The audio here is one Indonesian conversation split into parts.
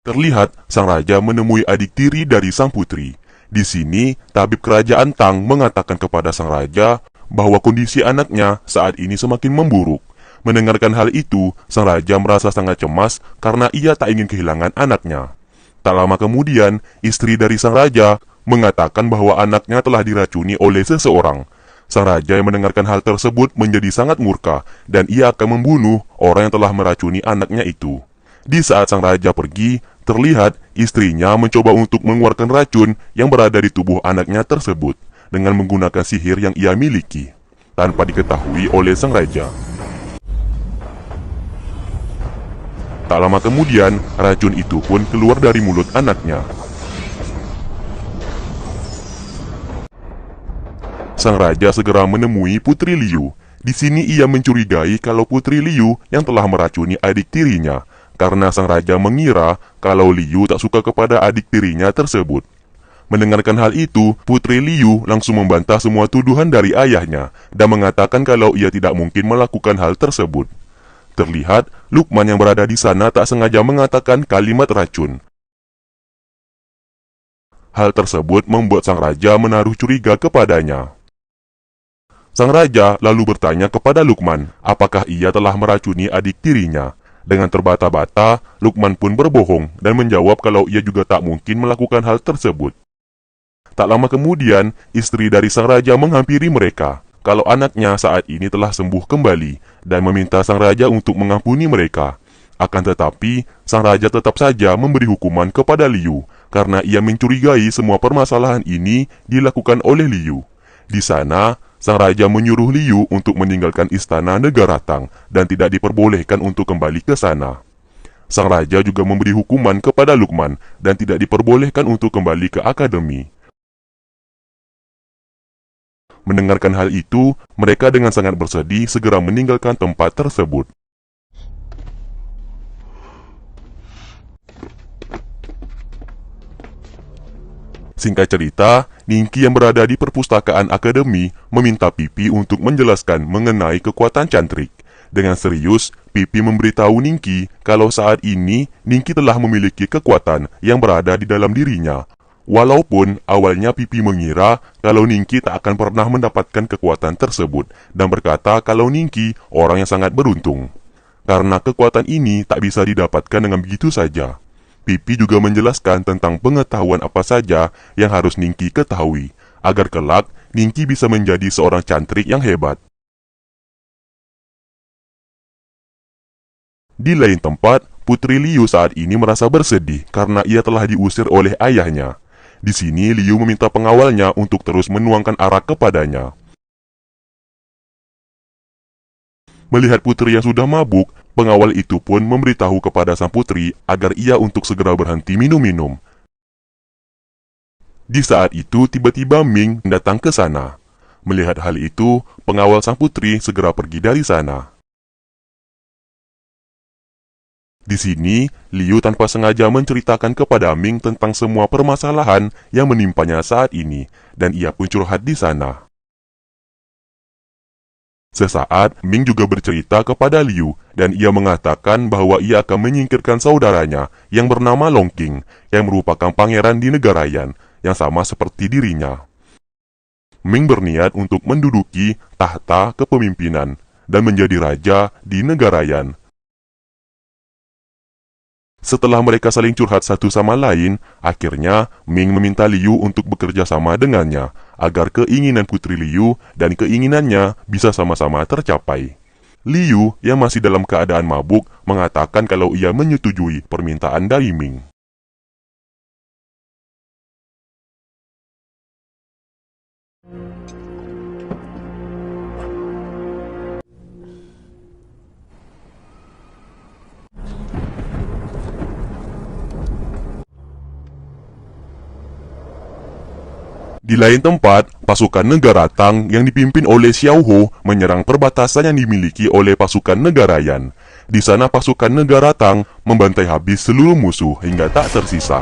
Terlihat sang raja menemui adik tiri dari sang putri. Di sini, tabib kerajaan Tang mengatakan kepada sang raja bahwa kondisi anaknya saat ini semakin memburuk. Mendengarkan hal itu, sang raja merasa sangat cemas karena ia tak ingin kehilangan anaknya. Tak lama kemudian, istri dari sang raja mengatakan bahwa anaknya telah diracuni oleh seseorang. Sang raja yang mendengarkan hal tersebut menjadi sangat murka dan ia akan membunuh orang yang telah meracuni anaknya itu. Di saat sang raja pergi, terlihat istrinya mencoba untuk mengeluarkan racun yang berada di tubuh anaknya tersebut dengan menggunakan sihir yang ia miliki, tanpa diketahui oleh sang raja. Tak lama kemudian, racun itu pun keluar dari mulut anaknya. Sang raja segera menemui Putri Liu. Di sini ia mencurigai kalau Putri Liu yang telah meracuni adik tirinya, karena sang raja mengira kalau Liu tak suka kepada adik tirinya tersebut. Mendengarkan hal itu, Putri Liu langsung membantah semua tuduhan dari ayahnya dan mengatakan kalau ia tidak mungkin melakukan hal tersebut. Terlihat, Lukman yang berada di sana tak sengaja mengatakan kalimat racun. Hal tersebut membuat sang raja menaruh curiga kepadanya. Sang raja lalu bertanya kepada Lukman, apakah ia telah meracuni adik tirinya. Dengan terbata-bata, Lukman pun berbohong dan menjawab kalau ia juga tak mungkin melakukan hal tersebut. Tak lama kemudian, istri dari sang raja menghampiri mereka kalau anaknya saat ini telah sembuh kembali dan meminta sang raja untuk mengampuni mereka. Akan tetapi, sang raja tetap saja memberi hukuman kepada Liu karena ia mencurigai semua permasalahan ini dilakukan oleh Liu. Di sana, sang raja menyuruh Liu untuk meninggalkan istana negara Tang dan tidak diperbolehkan untuk kembali ke sana. Sang raja juga memberi hukuman kepada Lukman dan tidak diperbolehkan untuk kembali ke akademi. Mendengarkan hal itu, mereka dengan sangat bersedih segera meninggalkan tempat tersebut. Singkat cerita, Ningki yang berada di perpustakaan akademi meminta Pipi untuk menjelaskan mengenai kekuatan cantrik. Dengan serius, Pipi memberitahu Ningki kalau saat ini Ningki telah memiliki kekuatan yang berada di dalam dirinya. Walaupun awalnya Pipi mengira kalau Ningki tak akan pernah mendapatkan kekuatan tersebut dan berkata kalau Ningki orang yang sangat beruntung. Karena kekuatan ini tak bisa didapatkan dengan begitu saja. Pipi juga menjelaskan tentang pengetahuan apa saja yang harus Ningki ketahui, agar kelak Ningki bisa menjadi seorang cantrik yang hebat. Di lain tempat, Putri Liu saat ini merasa bersedih karena ia telah diusir oleh ayahnya. Di sini Liu meminta pengawalnya untuk terus menuangkan arak kepadanya. Melihat putri yang sudah mabuk, pengawal itu pun memberitahu kepada sang putri agar ia untuk segera berhenti minum-minum. Di saat itu tiba-tiba Ming datang ke sana. Melihat hal itu, pengawal sang putri segera pergi dari sana. Di sini, Liu tanpa sengaja menceritakan kepada Ming tentang semua permasalahan yang menimpanya saat ini, dan ia pun curhat di sana. Sesaat, Ming juga bercerita kepada Liu, dan ia mengatakan bahwa ia akan menyingkirkan saudaranya yang bernama Long Qing, yang merupakan pangeran di negara Yan, yang sama seperti dirinya. Ming berniat untuk menduduki tahta kepemimpinan dan menjadi raja di negara Yan. Setelah mereka saling curhat satu sama lain, akhirnya Ming meminta Liu untuk bekerja sama dengannya, agar keinginan Putri Liu dan keinginannya bisa sama-sama tercapai. Liu, yang masih dalam keadaan mabuk, mengatakan kalau ia menyetujui permintaan dari Ming. Di lain tempat, pasukan negara Tang yang dipimpin oleh Xiao Ho menyerang perbatasan yang dimiliki oleh pasukan negara Yan. Di sana pasukan negara Tang membantai habis seluruh musuh hingga tak tersisa.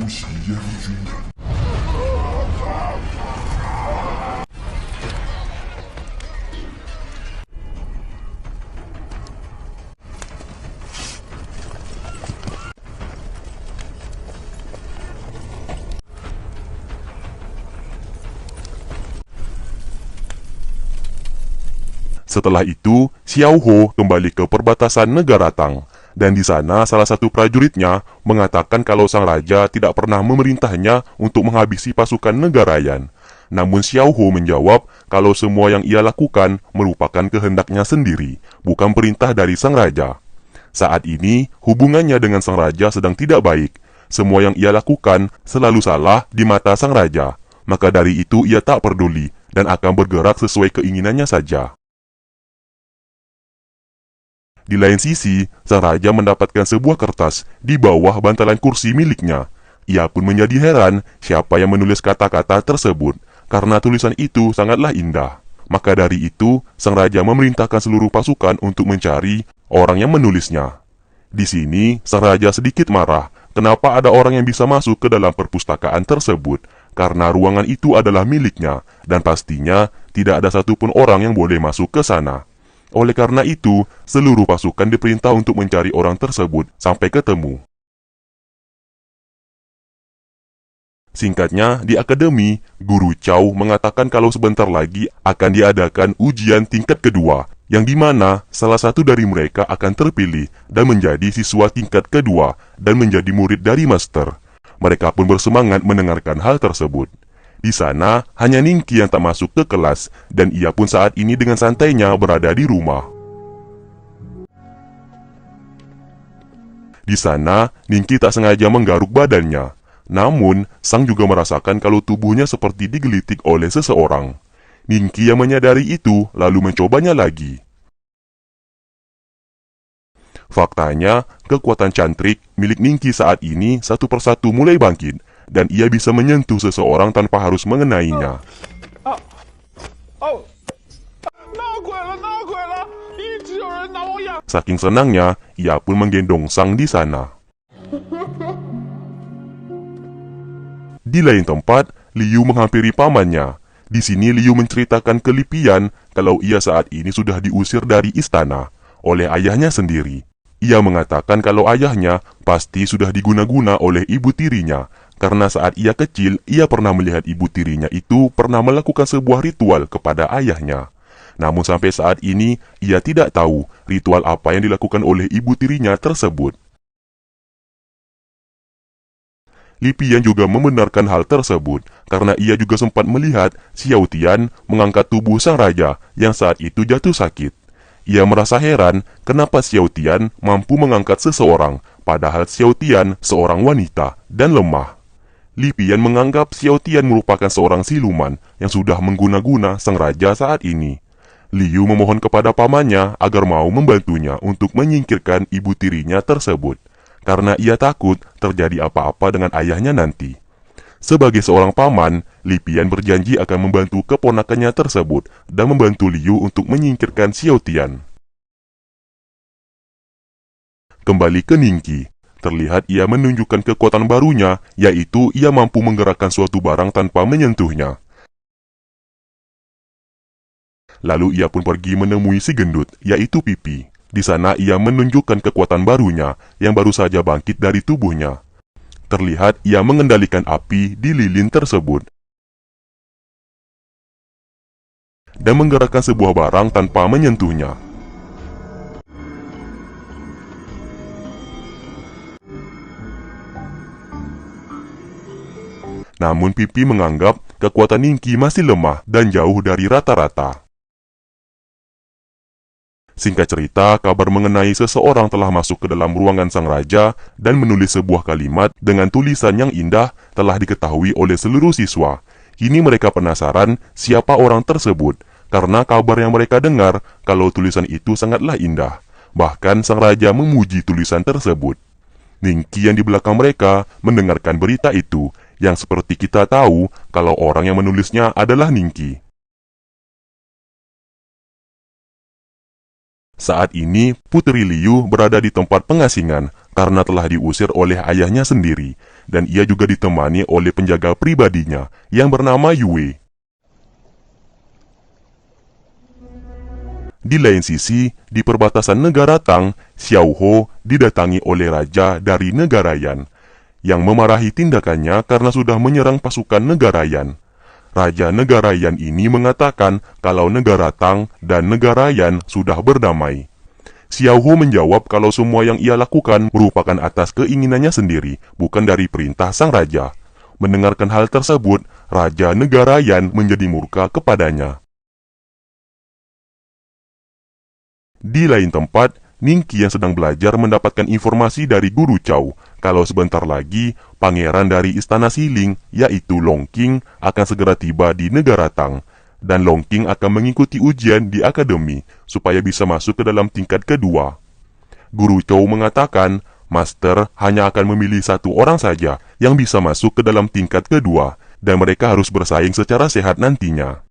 Setelah itu, Xiao Ho kembali ke perbatasan negara Tang, dan di sana salah satu prajuritnya mengatakan kalau sang raja tidak pernah memerintahnya untuk menghabisi pasukan negara Yan. Namun Xiao Ho menjawab kalau semua yang ia lakukan merupakan kehendaknya sendiri, bukan perintah dari sang raja. Saat ini, hubungannya dengan sang raja sedang tidak baik. Semua yang ia lakukan selalu salah di mata sang raja. Maka dari itu ia tak peduli dan akan bergerak sesuai keinginannya saja. Di lain sisi, sang raja mendapatkan sebuah kertas di bawah bantalan kursi miliknya. Ia pun menjadi heran siapa yang menulis kata-kata tersebut, karena tulisan itu sangatlah indah. Maka dari itu, sang raja memerintahkan seluruh pasukan untuk mencari orang yang menulisnya. Di sini, sang raja sedikit marah, kenapa ada orang yang bisa masuk ke dalam perpustakaan tersebut, karena ruangan itu adalah miliknya, dan pastinya tidak ada satupun orang yang boleh masuk ke sana. Oleh karena itu, seluruh pasukan diperintah untuk mencari orang tersebut sampai ketemu. Singkatnya, di akademi, Guru Chow mengatakan kalau sebentar lagi akan diadakan ujian tingkat kedua, yang dimana salah satu dari mereka akan terpilih dan menjadi siswa tingkat kedua dan menjadi murid dari master. Mereka pun bersemangat mendengarkan hal tersebut. Di sana, hanya Ningki yang tak masuk ke kelas, dan ia pun saat ini dengan santainya berada di rumah. Di sana, Ningki tak sengaja menggaruk badannya. Namun, Sang juga merasakan kalau tubuhnya seperti digelitik oleh seseorang. Ningki yang menyadari itu, lalu mencobanya lagi. Faktanya, kekuatan cantrik milik Ningki saat ini satu persatu mulai bangkit, dan ia bisa menyentuh seseorang tanpa harus mengenainya. Saking senangnya, ia pun menggendong Sang di sana. Di lain tempat, Liu menghampiri pamannya. Di sini Liu menceritakan ke Lipian kalau ia saat ini sudah diusir dari istana oleh ayahnya sendiri. Ia mengatakan kalau ayahnya pasti sudah diguna-guna oleh ibu tirinya, karena saat ia kecil, ia pernah melihat ibu tirinya itu pernah melakukan sebuah ritual kepada ayahnya. Namun sampai saat ini, ia tidak tahu ritual apa yang dilakukan oleh ibu tirinya tersebut. Lipian juga membenarkan hal tersebut, karena ia juga sempat melihat Xiao Tian mengangkat tubuh sang raja yang saat itu jatuh sakit. Ia merasa heran kenapa Xiao Tian mampu mengangkat seseorang, padahal Xiao Tian seorang wanita dan lemah. Lipian menganggap Xiao Tian merupakan seorang siluman yang sudah mengguna-guna sang raja saat ini. Liu memohon kepada pamannya agar mau membantunya untuk menyingkirkan ibu tirinya tersebut, karena ia takut terjadi apa-apa dengan ayahnya nanti. Sebagai seorang paman, Lipian berjanji akan membantu keponakannya tersebut dan membantu Liu untuk menyingkirkan Xiao Tian. Kembali ke Ningki. Terlihat ia menunjukkan kekuatan barunya, yaitu ia mampu menggerakkan suatu barang tanpa menyentuhnya. Lalu ia pun pergi menemui si gendut, yaitu Pipi. Di sana ia menunjukkan kekuatan barunya yang baru saja bangkit dari tubuhnya. Terlihat ia mengendalikan api di lilin tersebut dan menggerakkan sebuah barang tanpa menyentuhnya. Namun Pipi menganggap kekuatan Ningki masih lemah dan jauh dari rata-rata. Singkat cerita, kabar mengenai seseorang telah masuk ke dalam ruangan sang raja dan menulis sebuah kalimat dengan tulisan yang indah telah diketahui oleh seluruh siswa. Kini mereka penasaran siapa orang tersebut, karena kabar yang mereka dengar kalau tulisan itu sangatlah indah. Bahkan sang raja memuji tulisan tersebut. Ningki yang di belakang mereka mendengarkan berita itu, yang seperti kita tahu kalau orang yang menulisnya adalah Ningki. Saat ini, Putri Liu berada di tempat pengasingan karena telah diusir oleh ayahnya sendiri. dan ia juga ditemani oleh penjaga pribadinya yang bernama Yue. Di lain sisi, di perbatasan negara Tang, Xiao Ho didatangi oleh raja dari negara Yan, yang memarahi tindakannya karena sudah menyerang pasukan negara Yan. Raja negara Yan ini mengatakan kalau negara Tang dan negara Yan sudah berdamai. Xiao Ho menjawab kalau semua yang ia lakukan merupakan atas keinginannya sendiri, bukan dari perintah sang raja. Mendengarkan hal tersebut, raja negara Yan menjadi murka kepadanya. Di lain tempat, Ningqi yang sedang belajar mendapatkan informasi dari guru Cao kalau sebentar lagi pangeran dari istana Siling, yaitu Long Qing, akan segera tiba di negara Tang, dan Long Qing akan mengikuti ujian di akademi supaya bisa masuk ke dalam tingkat kedua. Guru Cao mengatakan, Master hanya akan memilih satu orang saja yang bisa masuk ke dalam tingkat kedua, dan mereka harus bersaing secara sehat nantinya.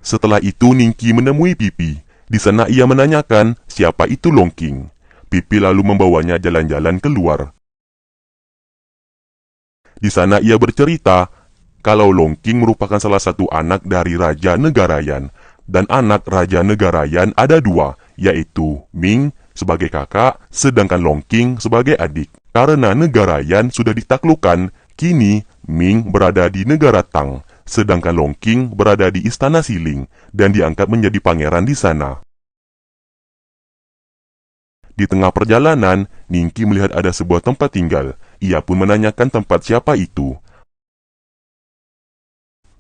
Setelah itu Ningqi menemui Pipi. Di sana ia menanyakan siapa itu Long Qing. Pipi lalu membawanya jalan-jalan keluar. Di sana ia bercerita kalau Long Qing merupakan salah satu anak dari Raja Negara Yan. Dan anak Raja Negara Yan ada dua, yaitu Ming sebagai kakak, sedangkan Long Qing sebagai adik. Karena negara Yan sudah ditaklukkan, kini Ming berada di negara Tang, sedangkan Long Qing berada di istana Siling dan diangkat menjadi pangeran di sana. Di tengah perjalanan, Ningqi melihat ada sebuah tempat tinggal. Ia pun menanyakan tempat siapa itu.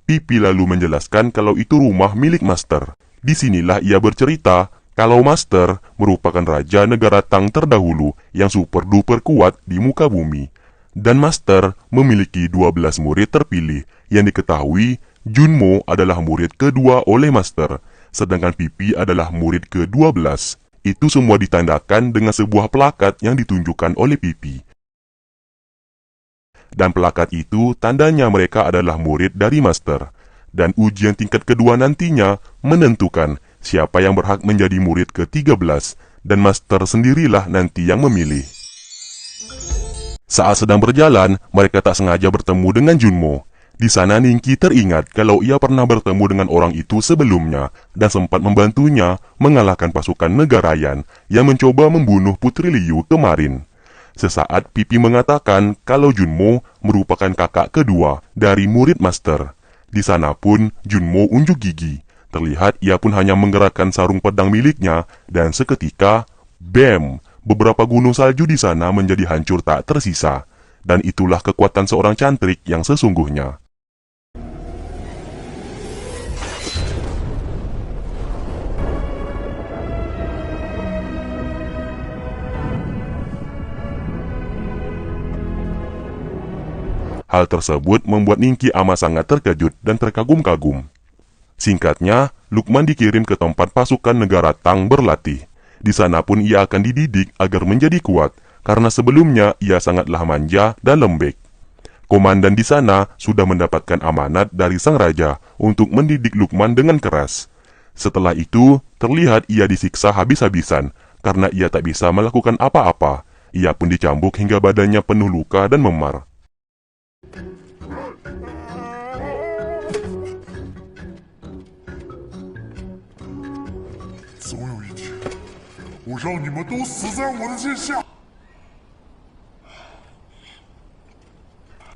Pipi lalu menjelaskan kalau itu rumah milik Master. Disinilah ia bercerita kalau Master merupakan raja negara Tang terdahulu yang super duper kuat di muka bumi. Dan Master memiliki 12 murid terpilih yang diketahui Junmo adalah murid kedua oleh Master, sedangkan Pipi adalah murid ke-12. Itu semua ditandakan dengan sebuah plakat yang ditunjukkan oleh Pipi. Dan plakat itu tandanya mereka adalah murid dari Master. Dan ujian tingkat kedua nantinya menentukan siapa yang berhak menjadi murid ke-13, dan Master sendirilah nanti yang memilih. Saat sedang berjalan, mereka tak sengaja bertemu dengan Junmo. Di sana Ningqi teringat kalau ia pernah bertemu dengan orang itu sebelumnya dan sempat membantunya mengalahkan pasukan negara Yan yang mencoba membunuh Putri Liu kemarin. Sesaat Pipi mengatakan kalau Junmo merupakan kakak kedua dari murid Master. Di sana pun Junmo unjuk gigi. Terlihat ia pun hanya menggerakkan sarung pedang miliknya dan seketika, BAM! Beberapa gunung salju di sana menjadi hancur tak tersisa, dan itulah kekuatan seorang cantrik yang sesungguhnya. Hal tersebut membuat Ningqi amat sangat terkejut dan terkagum-kagum. Singkatnya, Lukman dikirim ke tempat pasukan negara Tang berlatih. Di sana pun ia akan dididik agar menjadi kuat, karena sebelumnya ia sangatlah manja dan lembek. Komandan di sana sudah mendapatkan amanat dari sang raja untuk mendidik Lukman dengan keras. Setelah itu, terlihat ia disiksa habis-habisan, karena ia tak bisa melakukan apa-apa. Ia pun dicambuk hingga badannya penuh luka dan memar.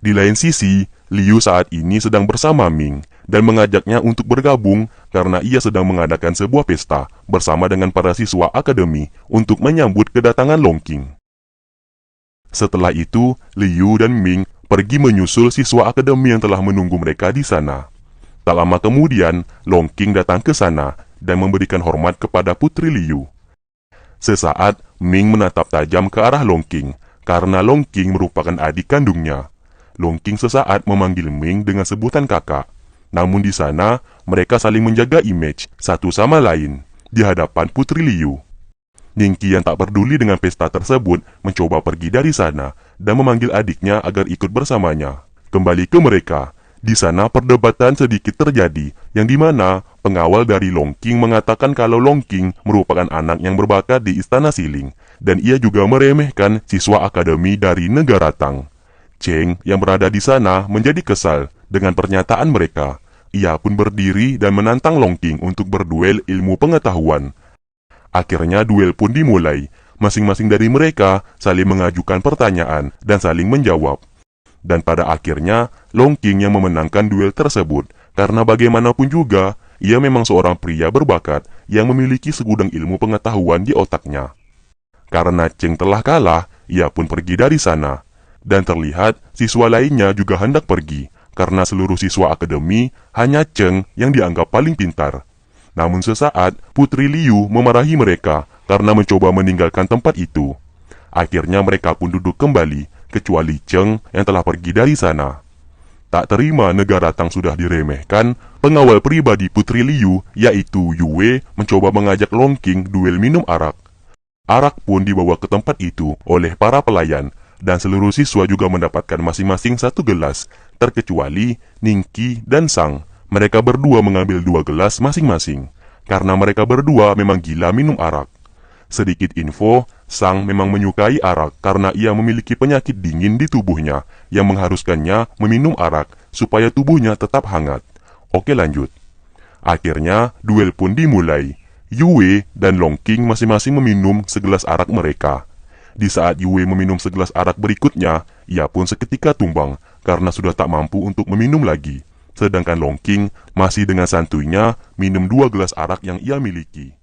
Di lain sisi, Liu saat ini sedang bersama Ming dan mengajaknya untuk bergabung karena ia sedang mengadakan sebuah pesta bersama dengan para siswa akademi untuk menyambut kedatangan Long Qing. Setelah itu, Liu dan Ming pergi menyusul siswa akademi yang telah menunggu mereka di sana. Tak lama kemudian, Long Qing datang ke sana dan memberikan hormat kepada Putri Liu. Sesaat, Ming menatap tajam ke arah Long Qing, karena Long Qing merupakan adik kandungnya. Long Qing sesaat memanggil Ming dengan sebutan kakak. Namun di sana, mereka saling menjaga image satu sama lain di hadapan Putri Liu. Ningqi yang tak peduli dengan pesta tersebut mencoba pergi dari sana dan memanggil adiknya agar ikut bersamanya. Kembali ke mereka. Di sana perdebatan sedikit terjadi, yang dimana pengawal dari Long Qing mengatakan kalau Long Qing merupakan anak yang berbakat di istana Siling, dan ia juga meremehkan siswa akademi dari negara Tang. Cheng yang berada di sana menjadi kesal dengan pernyataan mereka. Ia pun berdiri dan menantang Long Qing untuk berduel ilmu pengetahuan. Akhirnya duel pun dimulai. Masing-masing dari mereka saling mengajukan pertanyaan dan saling menjawab. Dan pada akhirnya, Long Qing yang memenangkan duel tersebut, karena bagaimanapun juga, ia memang seorang pria berbakat yang memiliki segudang ilmu pengetahuan di otaknya. Karena Cheng telah kalah, ia pun pergi dari sana. Dan terlihat siswa lainnya juga hendak pergi, karena seluruh siswa akademi hanya Cheng yang dianggap paling pintar. Namun sesaat, Putri Liu memarahi mereka karena mencoba meninggalkan tempat itu. Akhirnya mereka pun duduk kembali, kecuali Cheng yang telah pergi dari sana. Tak terima negara Tang sudah diremehkan, pengawal pribadi Putri Liu, yaitu Yue, mencoba mengajak Long Qing duel minum arak. Arak pun dibawa ke tempat itu oleh para pelayan, dan seluruh siswa juga mendapatkan masing-masing satu gelas, terkecuali Ningqi dan Sang. Mereka berdua mengambil 2 gelas masing-masing, karena mereka berdua memang gila minum arak. Sedikit info, Sang memang menyukai arak karena ia memiliki penyakit dingin di tubuhnya yang mengharuskannya meminum arak supaya tubuhnya tetap hangat. Oke, lanjut. Akhirnya, duel pun dimulai. Yue dan Long Qing masing-masing meminum segelas arak mereka. Di saat Yue meminum segelas arak berikutnya, ia pun seketika tumbang karena sudah tak mampu untuk meminum lagi. Sedangkan Long Qing masih dengan santuinya minum 2 gelas arak yang ia miliki.